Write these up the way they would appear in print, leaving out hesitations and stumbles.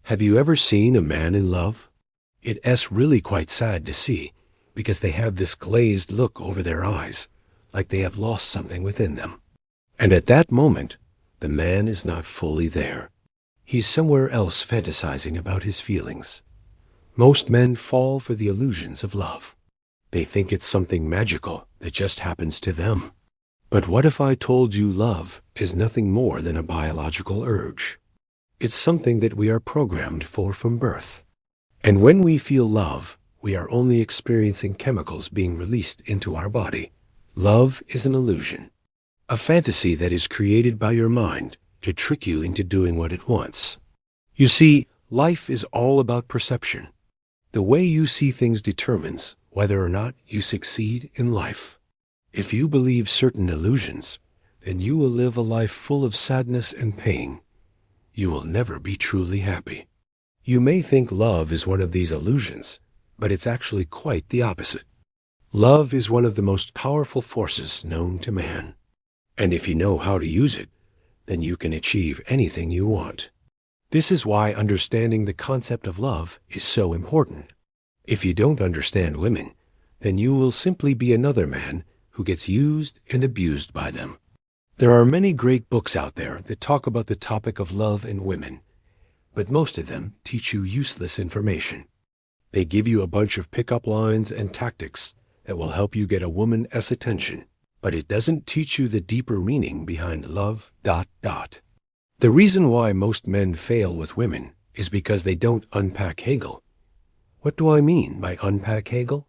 Have you ever seen a man in love? It's really quite sad to see, because they have this glazed look over their eyes, like they have lost something within them. And at that moment, the man is not fully there. He's somewhere else fantasizing about his feelings. Most men fall for the illusions of love. They think it's something magical that just happens to them. But what if I told you love is nothing more than a biological urge? It's something that we are programmed for from birth. And when we feel love, we are only experiencing chemicals being released into our body. Love is an illusion, a fantasy that is created by your mind to trick you into doing what it wants. You see, life is all about perception. The way you see things determines whether or not you succeed in life. If you believe certain illusions, then you will live a life full of sadness and pain. You will never be truly happy. You may think love is one of these illusions, but it's actually quite the opposite. Love is one of the most powerful forces known to man. And if you know how to use it, then you can achieve anything you want. This is why understanding the concept of love is so important. If you don't understand women, then you will simply be another man who gets used and abused by them. There are many great books out there that talk about the topic of love and women, but most of them teach you useless information. They give you a bunch of pickup lines and tactics that will help you get a woman's attention, but it doesn't teach you the deeper meaning behind love. The reason why most men fail with women is because they don't unpack Hegel. What do I mean by unpack Hegel?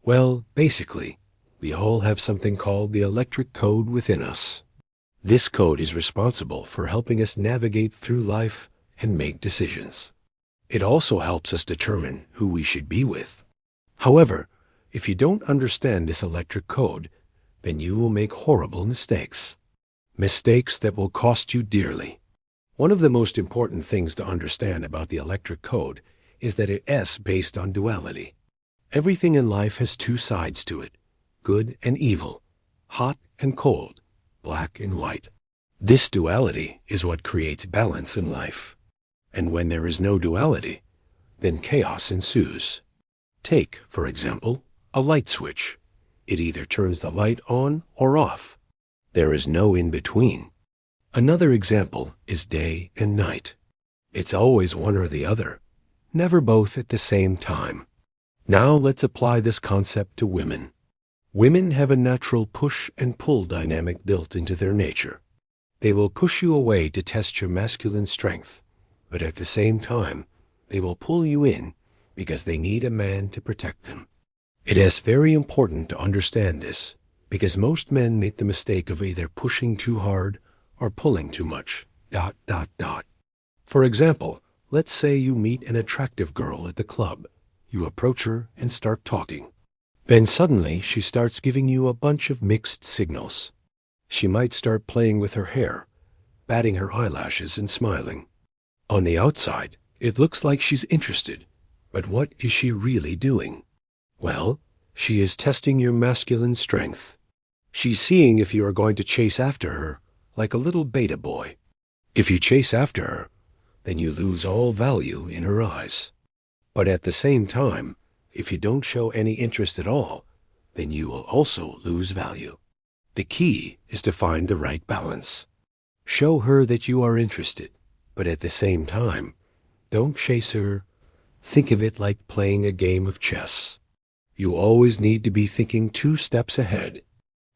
Well, basically, we all have something called the electric code within us. This code is responsible for helping us navigate through life and make decisions. It also helps us determine who we should be with. However, if you don't understand this electric code, then you will make horrible mistakes. Mistakes that will cost you dearly. One of the most important things to understand about the electric code is that it's based on duality. Everything in life has two sides to it, good and evil, hot and cold, black and white. This duality is what creates balance in life. And when there is no duality, then chaos ensues. Take, for example, a light switch. It either turns the light on or off. There is no in between. Another example is day and night. It's always one or the other, never both at the same time. Now let's apply this concept to women. Women have a natural push and pull dynamic built into their nature. They will push you away to test your masculine strength, but at the same time, they will pull you in because they need a man to protect them. It is very important to understand this, because most men make the mistake of either pushing too hard or pulling too much. For example, let's say you meet an attractive girl at the club. You approach her and start talking. Then suddenly she starts giving you a bunch of mixed signals. She might start playing with her hair, batting her eyelashes and smiling. On the outside, it looks like she's interested, but what is she really doing? Well, she is testing your masculine strength. She's seeing if you are going to chase after her like a little beta boy. If you chase after her, then you lose all value in her eyes. But at the same time, if you don't show any interest at all, then you will also lose value. The key is to find the right balance. Show her that you are interested, but at the same time, don't chase her. Think of it like playing a game of chess. You always need to be thinking 2 steps ahead.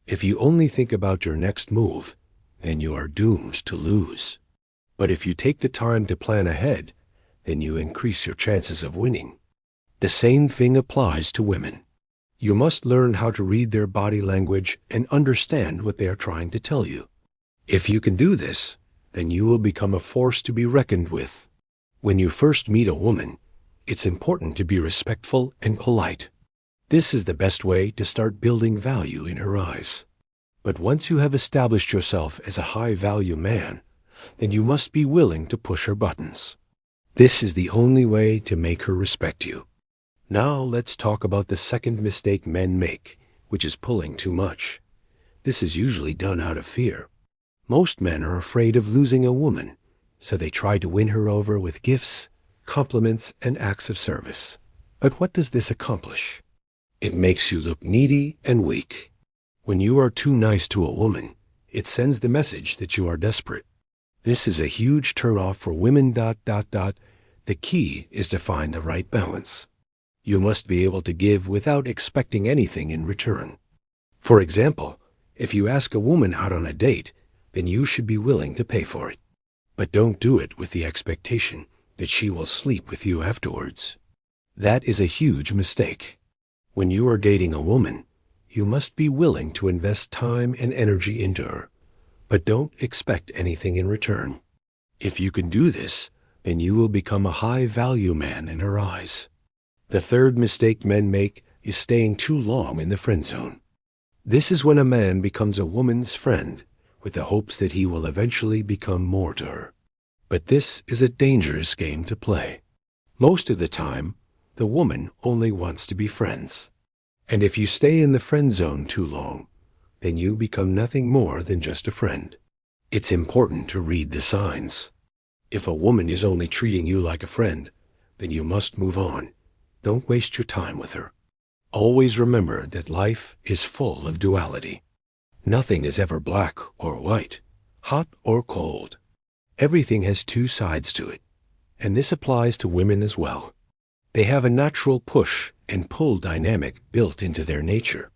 If you only think about your next move, then you are doomed to lose. But if you take the time to plan ahead, then you increase your chances of winning. The same thing applies to women. You must learn how to read their body language and understand what they are trying to tell you. If you can do this, then you will become a force to be reckoned with. When you first meet a woman, it's important to be respectful and polite. This is the best way to start building value in her eyes. But once you have established yourself as a high-value man, then you must be willing to push her buttons. This is the only way to make her respect you. Now let's talk about the second mistake men make, which is pulling too much. This is usually done out of fear. Most men are afraid of losing a woman, so they try to win her over with gifts, compliments, and acts of service. But what does this accomplish? It makes you look needy and weak. When you are too nice to a woman, it sends the message that you are desperate. This is a huge turnoff for women. The key is to find the right balance. You must be able to give without expecting anything in return. For example, if you ask a woman out on a date, then you should be willing to pay for it. But don't do it with the expectation that she will sleep with you afterwards. That is a huge mistake. When you are dating a woman, you must be willing to invest time and energy into her, but don't expect anything in return. If you can do this, then you will become a high-value man in her eyes. The third mistake men make is staying too long in the friend zone. This is when a man becomes a woman's friend with the hopes that he will eventually become more to her. But this is a dangerous game to play. Most of the time, the woman only wants to be friends. And if you stay in the friend zone too long, then you become nothing more than just a friend. It's important to read the signs. If a woman is only treating you like a friend, then you must move on. Don't waste your time with her. Always remember that life is full of duality. Nothing is ever black or white, hot or cold. Everything has two sides to it, and this applies to women as well. They have a natural push and pull dynamic built into their nature.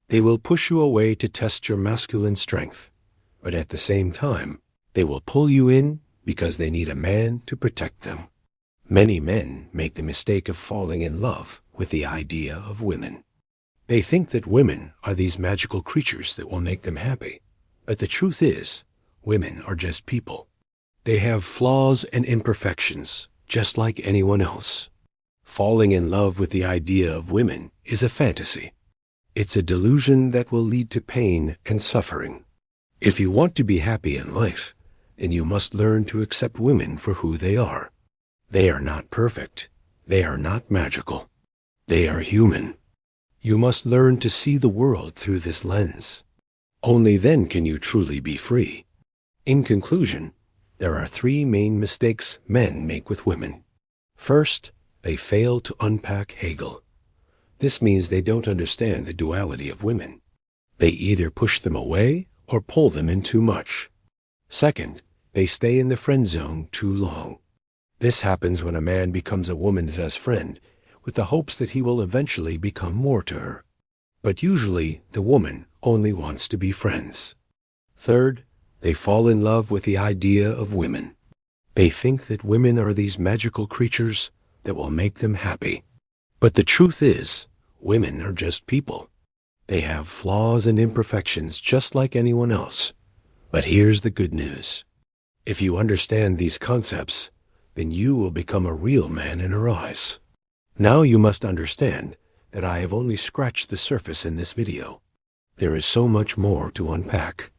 They will push you away to test your masculine strength, but at the same time, they will pull you in because they need a man to protect them. Many men make the mistake of falling in love with the idea of women. They think that women are these magical creatures that will make them happy, but the truth is, women are just people. They have flaws and imperfections, just like anyone else. Falling in love with the idea of women is a fantasy. It's a delusion that will lead to pain and suffering. If you want to be happy in life, then you must learn to accept women for who they are. They are not perfect. They are not magical. They are human. You must learn to see the world through this lens. Only then can you truly be free. In conclusion, there are three main mistakes men make with women. First, they fail to unpack Hegel. This means they don't understand the duality of women. They either push them away or pull them in too much. Second, they stay in the friend zone too long. This happens when a man becomes a woman's best friend with the hopes that he will eventually become more to her. But usually, the woman only wants to be friends. Third, they fall in love with the idea of women. They think that women are these magical creatures that will make them happy. But the truth is, women are just people. They have flaws and imperfections just like anyone else. But here's the good news. If you understand these concepts, then you will become a real man in her eyes. Now you must understand that I have only scratched the surface in this video. There is so much more to unpack.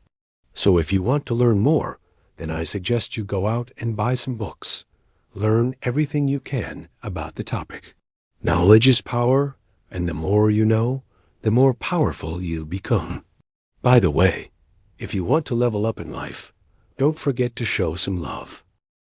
So if you want to learn more, then I suggest you go out and buy some books. Learn everything you can about the topic. Knowledge is power, and the more you know, the more powerful you become. By the way, if you want to level up in life, don't forget to show some love.